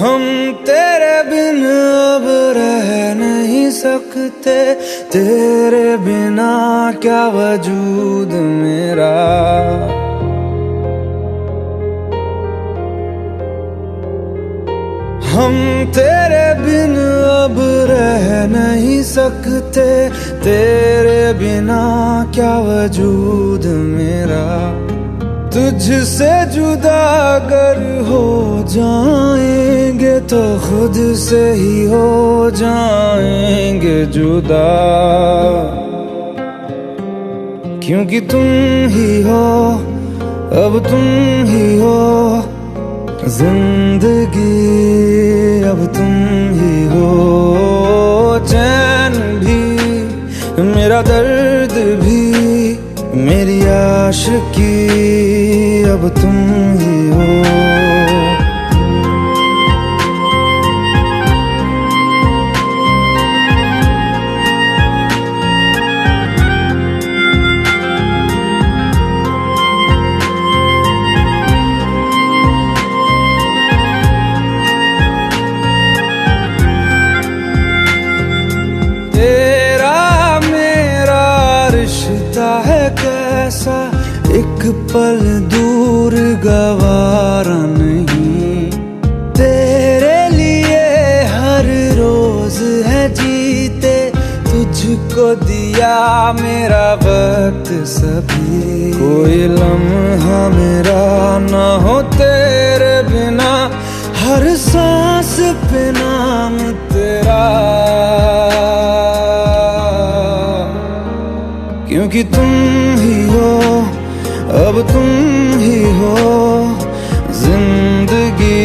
हम तेरे बिन अब रह नहीं सकते, तेरे बिना क्या वजूद मेरा। हम तेरे बिन अब रह नहीं सकते, तेरे बिना क्या वजूद मेरा। तुझसे जुदा अगर हो जाएंगे तो खुद से ही हो जाएंगे जुदा, क्योंकि तुम ही हो, अब तुम ही हो जिंदगी, अब तुम ही हो। चैन भी, मेरा दर्द भी, मेरी आशिकी, अब तुम ही हो। कैसा एक पल दूर गवारा नहीं, तेरे लिए हर रोज है जीते, तुझको दिया मेरा वक्त सभी। कोई लम्हा मेरा ना हो तेरे बिना, हर सांस पे नाम तेरा, क्योंकि तुम ही हो, अब तुम ही हो जिंदगी,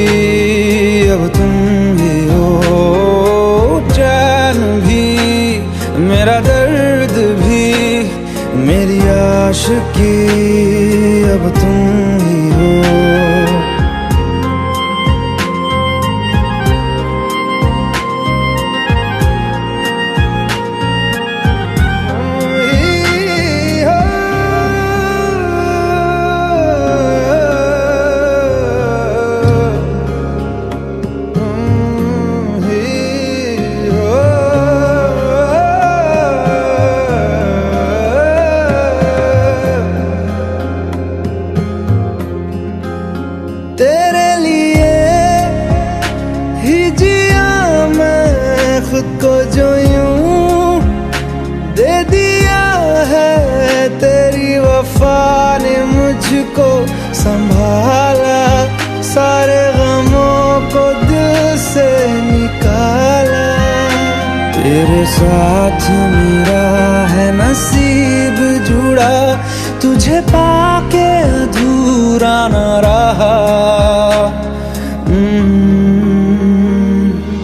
अब तुम ही हो। चैन भी, मेरा दर्द भी, मेरी आशिकी, अब तुम ही हो। तेरे लिए ही जिया मैं खुद को, जो यूं दे दिया है तेरी वफा ने मुझको संभाला, सारे गमों को दिल से निकाला। तेरे साथ मेरा है नसीब जुड़ा, तुझे पाके अधूरा न रहा,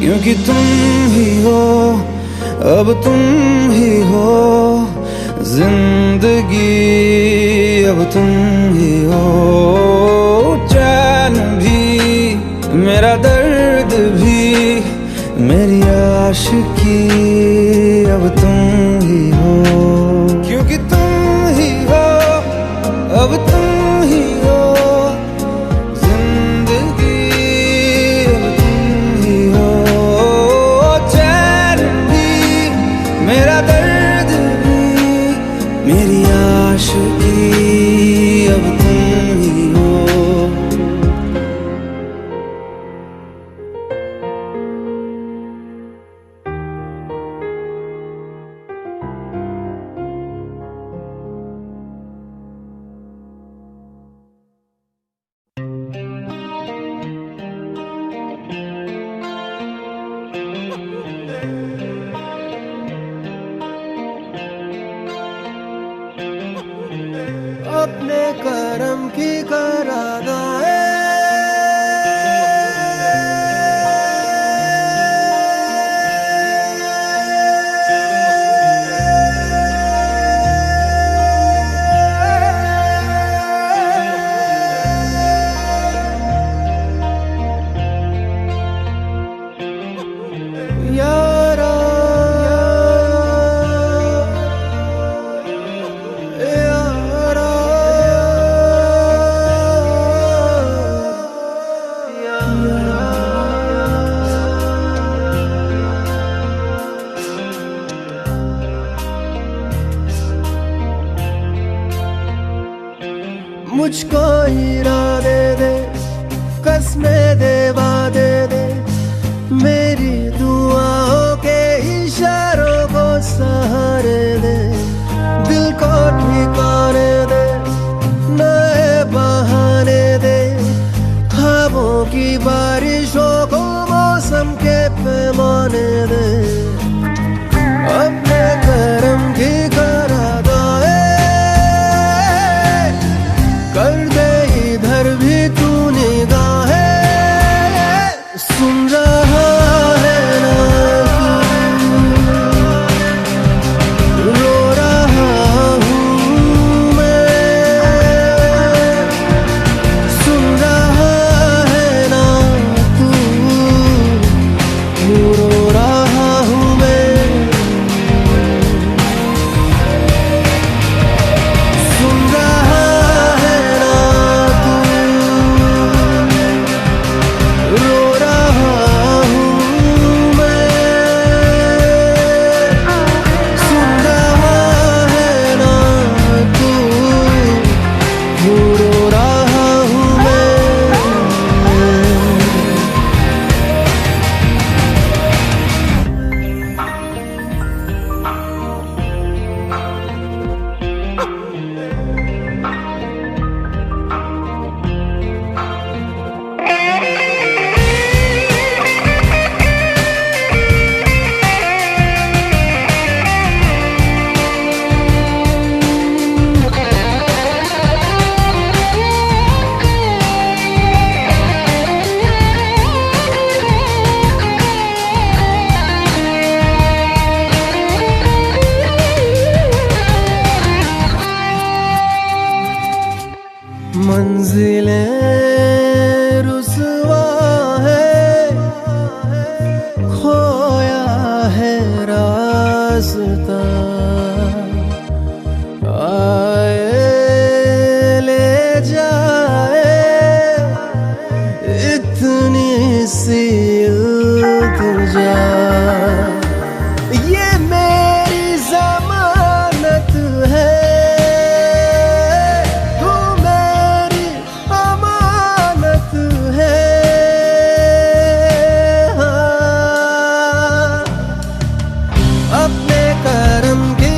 क्योंकि तुम ही हो, अब तुम ही हो जिंदगी, अब तुम ही हो। चैन भी, मेरा दर्द भी, मेरी आशिकी, अब तुम ही हो, क्योंकि तुम ही हो, अब तुम ही हो जिंदगी, अब तुम ही हो। चैन भी, मेरा दर्द भी, मेरी आशिकी, अब तुम ही हो। मुझको इरादे दे, कसमें दे, वादे दे, मेरी दुआओं के इशारों को सहारे दे, दिल को ठिकाने दे, नए बहाने दे, ख्वाबों की बारिशों को मौसम के पैमाने दे, अपने करम की करादाए कर दे, इधर भी तू निगाहें सुन रहा है ना तू, रो रहा हूँ मैं, सुन रहा है ना तू, रो रहा हूँ मैं, सुन रहा है ना तू, रो रहा हूँ मैं, सुन रहा है ना तू, रो रहा हूँ मैं। मंजिलें रुसवा है, खोया है रास्ता, आए ले जाए इतनी सी इल्तिजा, ये मेरी जमानत है, तू मेरी अमानत है, हाँ। अपने करम की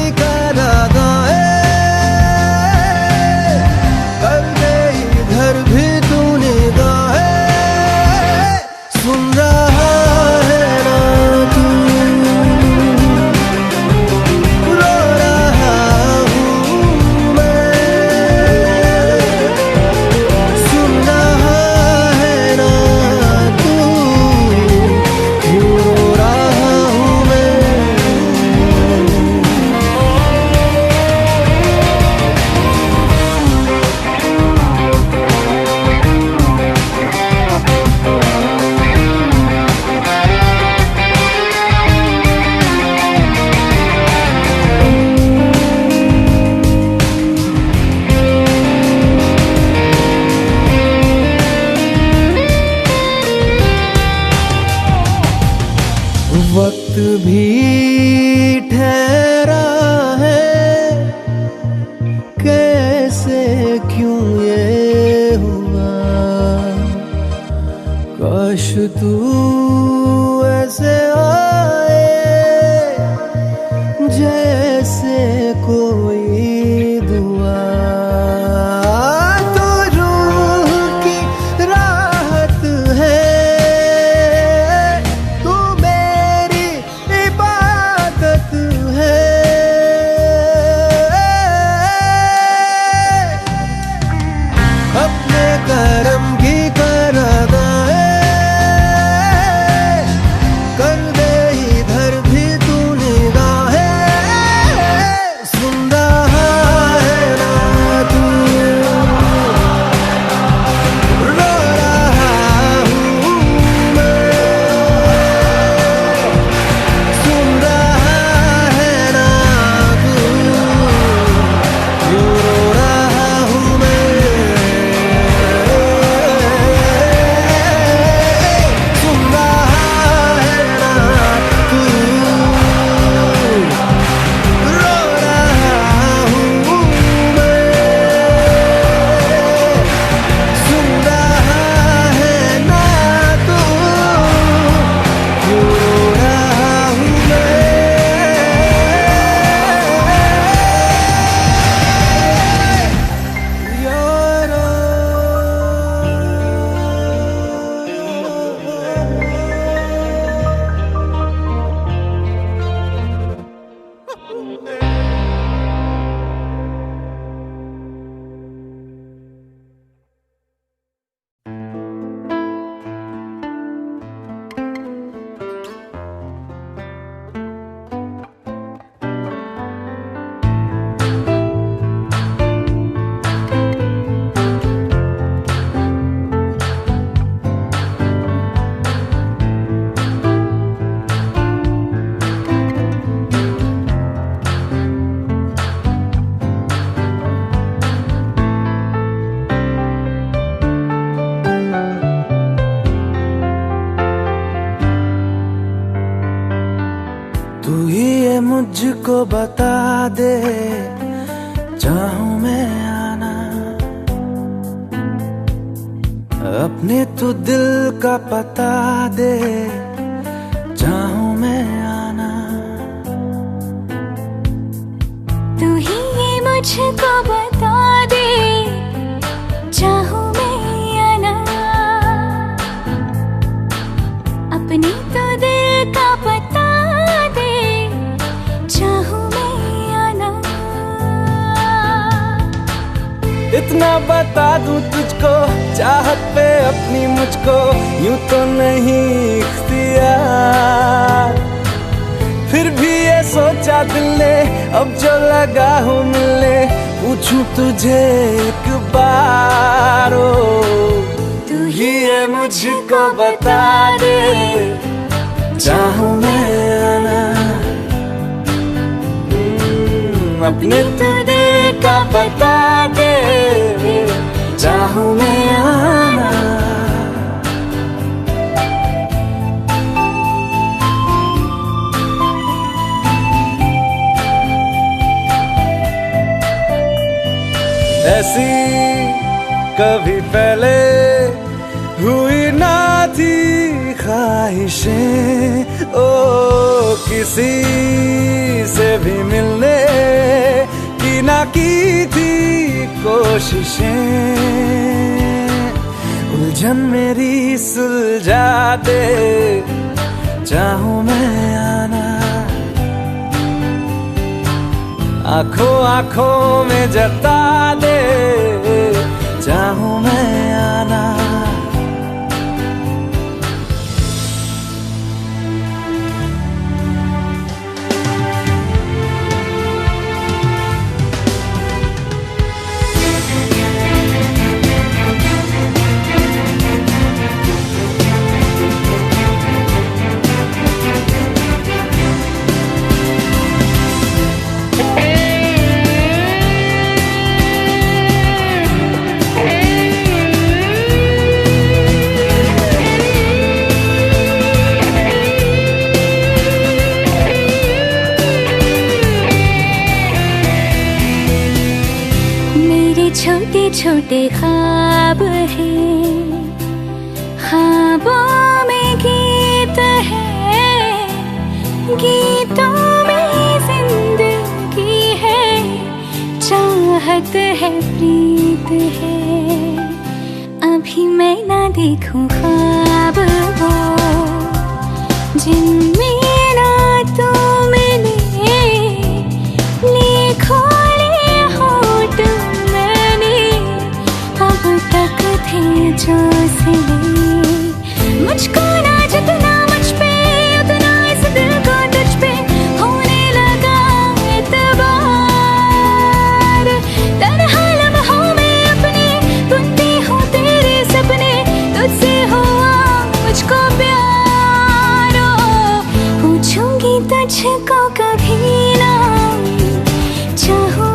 मुझको बता दे, चाहूं मैं आना अपने तू दिल का पता दे, चाहूं मैं आना। तू ही ये मुझको बता दे, चाहूं मैं आना अपने तो दिल का पता दे, चाहूं मैं आना। इतना बता दूं तुझको, चाहत पे अपनी मुझको यूं तो नहीं इख्तियार। फिर भी ये सोचा दिल ने, अब जो लगा हूं मिलने, पूछूं तुझे एक बार। ओ तू ही ये मुझको बता दे, चाहूं मैं आना अपने तू दिल का बता दे, चाहूं मैं आना। ऐसी कभी पहले हुई ना थी ख्वाहिशें, ओ किसी से भी मिलने की ना की थी कोशिशें। उलझन मेरी सुलझा दे, चाहूं मैं आना आंखों आंखों में जता दे, चाहूं मैं आना। छोटे छोटे ख्वाब हैं, ख्वाबों में गीत है, गीतों में जिंदगी है, चाहत है, प्रीत है। अभी मैं ना देखूं ख्वाब वो जिनमें ना तू मिले, लिखो जो सिले। मुझको ना जितना मुझ पे, उतना इस दिल को तुझ पे होने लगा एतबार। तन्हा लम्हों में अपने बुनती हूँ तेरे सपने, तुझसे हुआ मुझको प्यार। पूछूंगी तुझको कभी ना, चाहूं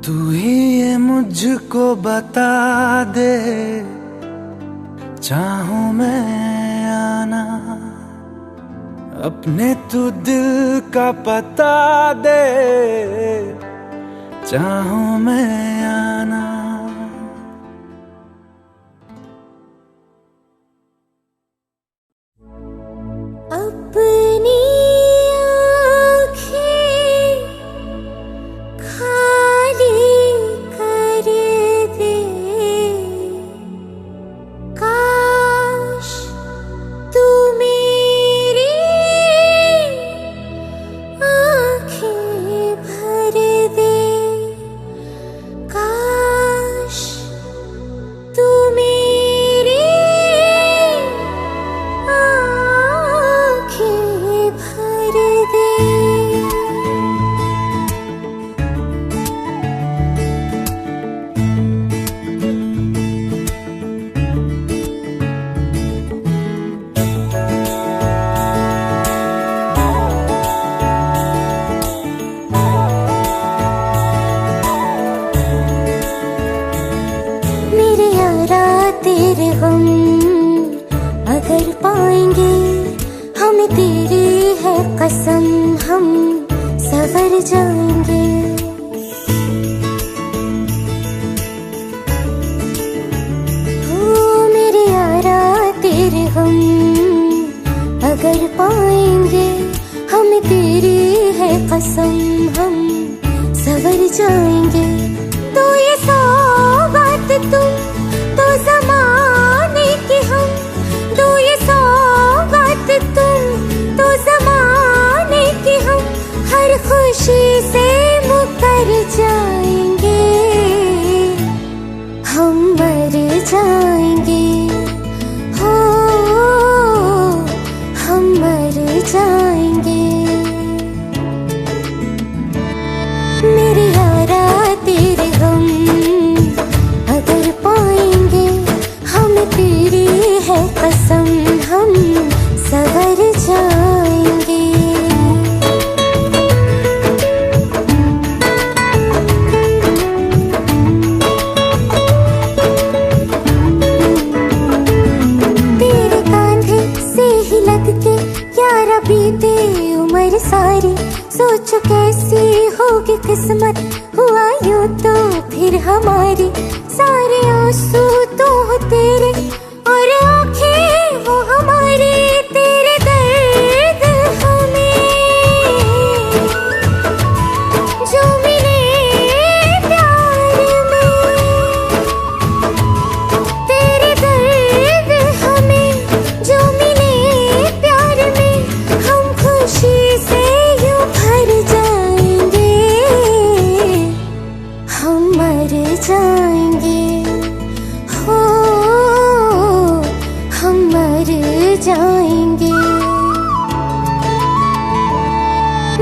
तू ही ये मुझको बता दे, चाहूं मैं आना अपने तू दिल का पता दे, चाहूं मैं आना। अपनी कसम हम सवर जाएंगे। ओ मेरे यारा तेरे हम अगर पाएंगे, हमें तेरी है कसम हम सवर जाएंगे। तो ये सौगात तुम तो ज़माने की हम, तो ये सौगात तुम तो ज़माने की हम, हर खुशी से मुकर जाएंगे, हम मर जाएंगे, हो हम मर जाएंगे। मेरे यारा तेरे हम अगर पाएंगे, हमें तेरी है कसम हम सवर जाएंगे। तेरे कांधे से ही लग के यारा बीते उम्र सारी, सोचो कैसी होगी किस्मत, हुआ यूं तो फिर हमारी। सारे आंसू तो हो तेरे और आंखें वो हमारी, तेरे दर्द हमें जो मिले प्यार में, तेरे दर्द हमें जो मिले प्यार में, हम खुशी से यूं भर जाएंगे, हम मर जाएंगे, हो हम मर जाएंगे।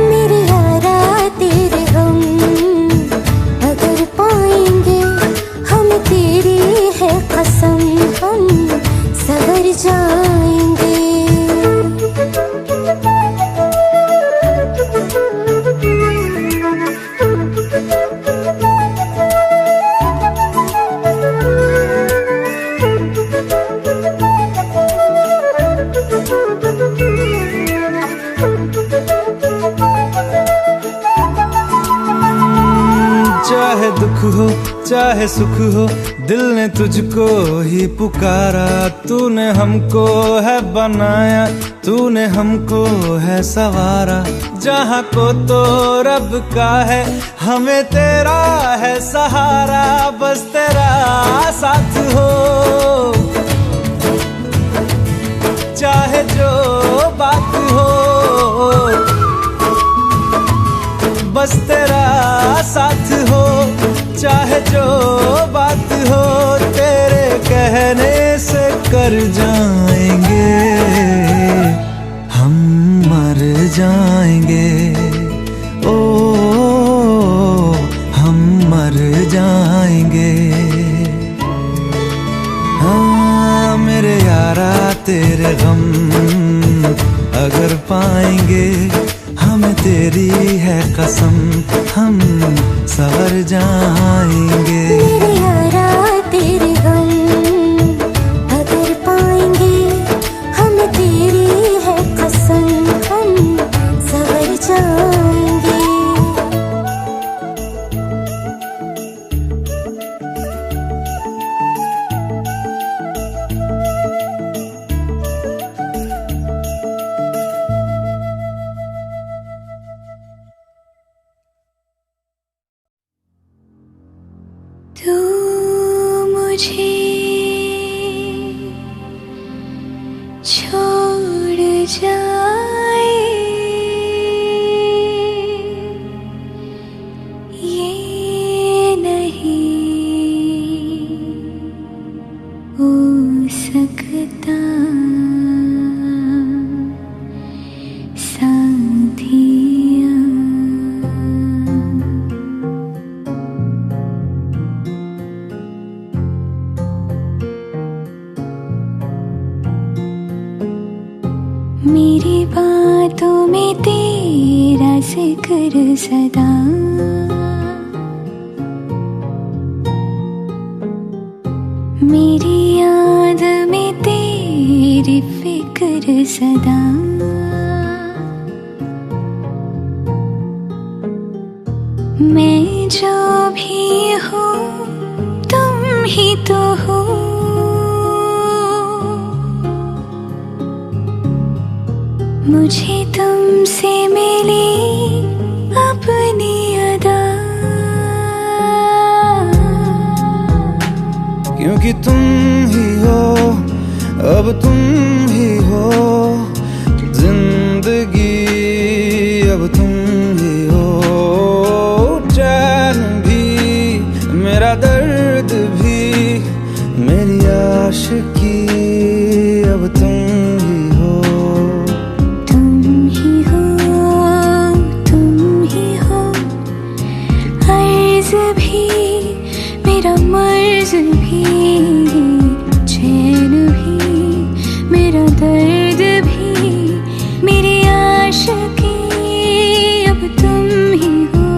मेरे यारा तेरे हम अगर पाएंगे, हमें तेरी है कसम हम सवर जाएंगे। चाहे दुख हो चाहे सुख हो, दिल ने तुझको ही पुकारा। तूने हमको है बनाया, तूने हमको है सवारा। जहाँ को तो रब का है, हमें तेरा है सहारा। बस तेरा साथ हो, चाहे जो बात हो, बस तेरा साथ हो, चाहे जो बात हो। तेरे कहने से कर जाएंगे, हम मर जाएंगे, ओ हम मर जाएंगे। हाँ मेरे यारा तेरे गम अगर पाएंगे, हमें तेरी है कसम हम सवर जाएंगे। मेरे यारा तेरे गम अगर पाएंगे, हमें तेरी है कसम हम सवर जाएंगे। तू मुझे छोड़ जाए, ये नहीं हो सकता साथिया। मेरी बातों में तेरा जिक्र सदा, मेरी याद में तेरी फिक्र सदा। मैं जो भी हूँ तुम ही तो हो। मुझे तुमसे मिली अपनी अदा, क्योंकि तुम ही हो, अब तुम ही हो जिंदगी, अब तुम ही हो। चैन भी, मेरा दर्द भी, मेरी आशिकी, अब तुम ही हो। तुम ही हो, तुम ही हो। अर्ज भी, मेरा मर्ज भी, चैन भी, मेरा दर्द भी, मेरी आशिकी, अब तुम ही हो।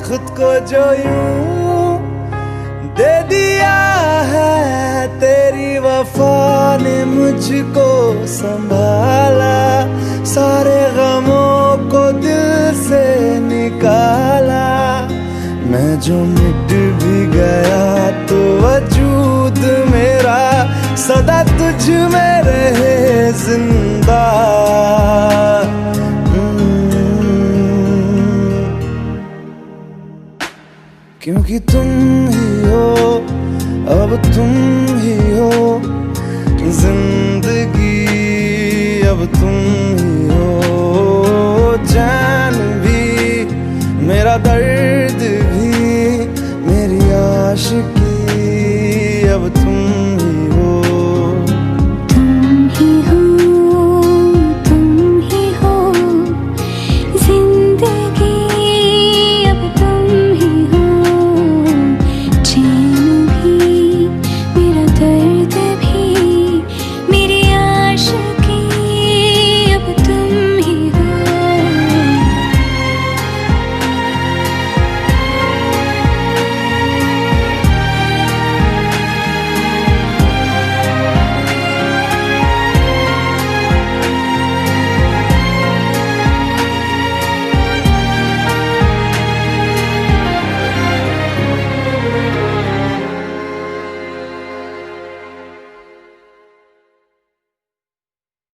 खुद को जो यूं दे दिया है, तेरी वफा ने मुझको संभाला। सारे गमों को दिल से निकाला। मैं जो मिट भी गया तो वजूद मेरा सदा तुझ में रहे जिंदा। क्योंकि तुम ही हो, अब तुम ही हो जिंदगी, अब तुम ही